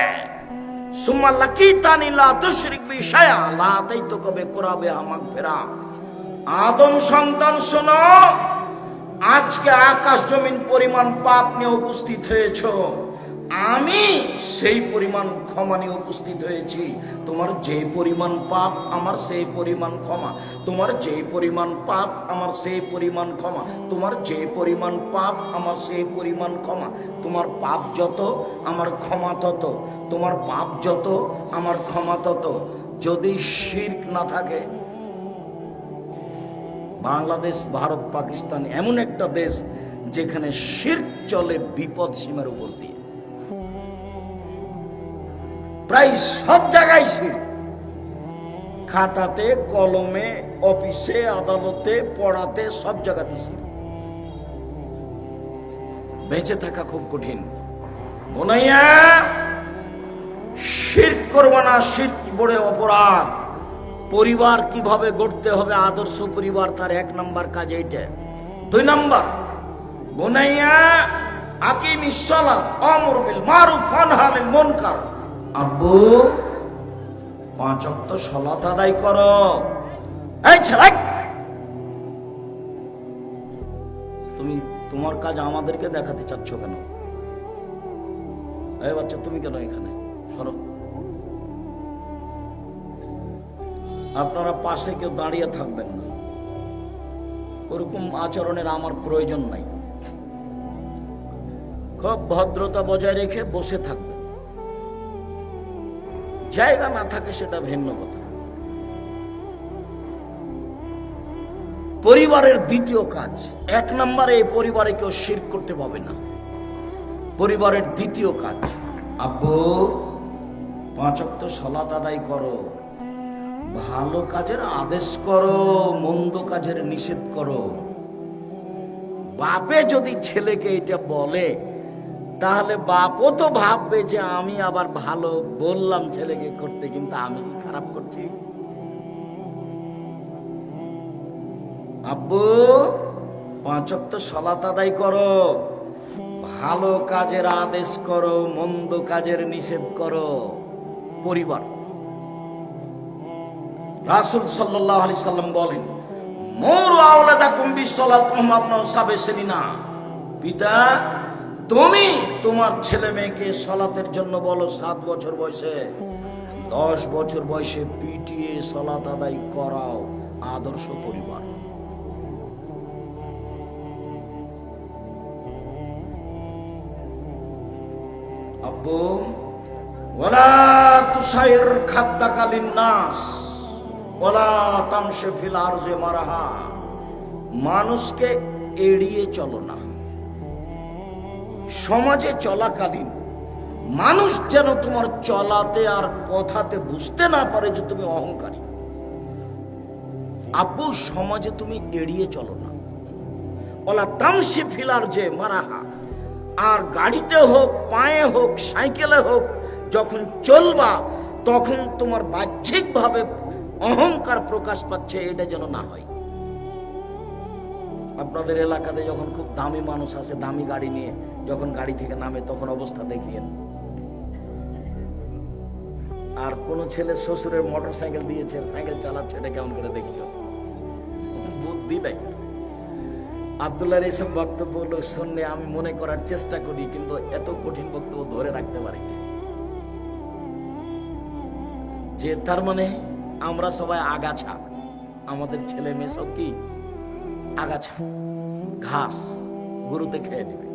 সুম্মা লাকিতানি লা তুশরিক বি শাইআ লা আতাইতুকা বিকুরাবিহা মাগফিরা। আদম সন্তান শোনো, আজকে আকাশ জমিন পরিমাণ পাপ নিয়ে উপস্থিত হয়েছ, আমি সেই পরিমাণ ক্ষমা নিয়ে উপস্থিত হয়েছি। তোমার যে পরিমাণ পাপ আমার সেই পরিমাণ ক্ষমা, তোমার যে পরিমাণ পাপ আমার সেই পরিমাণ ক্ষমা, তোমার যে পরিমাণ পাপ আমার সেই পরিমাণ ক্ষমা। তোমার পাপ যত আমার ক্ষমা তত, তোমার পাপ যত আমার ক্ষমা তত। যদি শিরক না থাকে, বাংলাদেশ, ভারত, পাকিস্তান এমন একটা দেশ যেখানে শিরক চলে বিপদ সীমার উপর দিয়ে। প্রায় সব জায়গায় শিরক, খাতাতে, কলমে, অফিসে, আদালতে, পড়াতে, সব জায়গাতে শিরক। বেঁচে থাকা খুব কঠিন। বোনাইয়া, শিরক করবা না, শিরক বড় অপরাধ। পরিবার কিভাবে গড়তে হবে, আদর্শ পরিবার, তার 1 নম্বর কাজ এইটা। 2 নম্বর, বুনাইয়া আকিমিস সালাত আমর বিল মারুফ ওয়ানহা আনিল মুনকার। আব্বু 5 ওয়াক্ত সালাত আদায় করো। এই ছেলে, তুমি তোমার কাজ আমাদেরকে দেখাতে চাচ্ছ কেন? এই বাচ্চা, তুমি কেন এখানে? সরো। আপনারা পাশে কেউ দাঁড়িয়ে থাকবেন না, ওরকম আচরণের আমার প্রয়োজন নাই। খুব ভদ্রতা বজায় রেখে বসে থাকবেন। জায়গা না থাকে সেটা ভিন্ন কথা। পরিবারের দ্বিতীয় কাজ, 1 নম্বরে এই পরিবারে কেউ শিরক করতে পাবে না। পরিবারের দ্বিতীয় কাজ, আব্বু 5 ওয়াক্ত সালাত আদায় করো, ভালো কাজের আদেশ করো, মন্দ কাজের নিষেধ করো। বাপে যদি ছেলেকে এটা বলে, তাহলে বাপও তো ভাববে যে আমি আবার ভালো বললাম ছেলেকে করতে, কিন্তু আমি কি খারাপ করছি? আব্বু 5 ওয়াক্ত সালাত আদায় করো, ভালো কাজের আদেশ করো, মন্দ কাজের নিষেধ করো। পরিবার, রাসূল সাল্লাল্লাহু আলাইহি সাল্লাম বলেন, মুরু আওলাদাকুম বিসসালাত ওয়া হুম আবনাউ সাবঈ সিনিনা। পিতা, তুমি তোমার ছেলে মেয়েকে সালাতের জন্য বলো 7 বছর বয়সে, 10 বছর বয়সে পিটিয়ে সালাত আদায় করাও। আদর্শ পরিবার। আব্বু ওয়ালা তুসাইর খাদ্দাকা লিন্নাস ওয়ালা তামশি ফিল আরজি মারাহা। মানুষকে এড়িয়ে চলো না, সমাজে চলাকালীন মানুষ যেন তোমার চলাতে আর কথাতে বুঝতে না পারে যে তুমি অহংকারী। আব্বু, সমাজে তুমি এড়িয়ে চলো না, ওলা তামসি ফিলার যে মারাহা। আর গাড়িতে হোক, পায়ে হোক, সাইকেলে হোক, যখন চলবা তখন তোমার বাহ্যিকভাবে অহংকার প্রকাশ পাচ্ছে, এটা যেন না হয়। আপনাদের এলাকাতে যখন খুব দামি মানুষ আসে দামি গাড়ি নিয়ে, যখন গাড়ি থেকে নামে তখন অবস্থা দেখিয়েন। আর কোন ছেলে শ্বশুরের মোটর সাইকেল দিয়েছে, সাইকেল চালাচ্ছে, এটা কেমন করে দেখিও, বুদ্ধি নাই। আব্দুল্লাহর এইসব বক্তব্য শুনলে আমি মনে করার চেষ্টা করি, কিন্তু এত কঠিন বক্তব্য ধরে রাখতে পারি না। যে তার মানে আমরা সবাই আগাছা, আমাদের ছেলে মেয়ে সব কি আগাছা, ঘাস, গরুতে খেয়ে নেবে।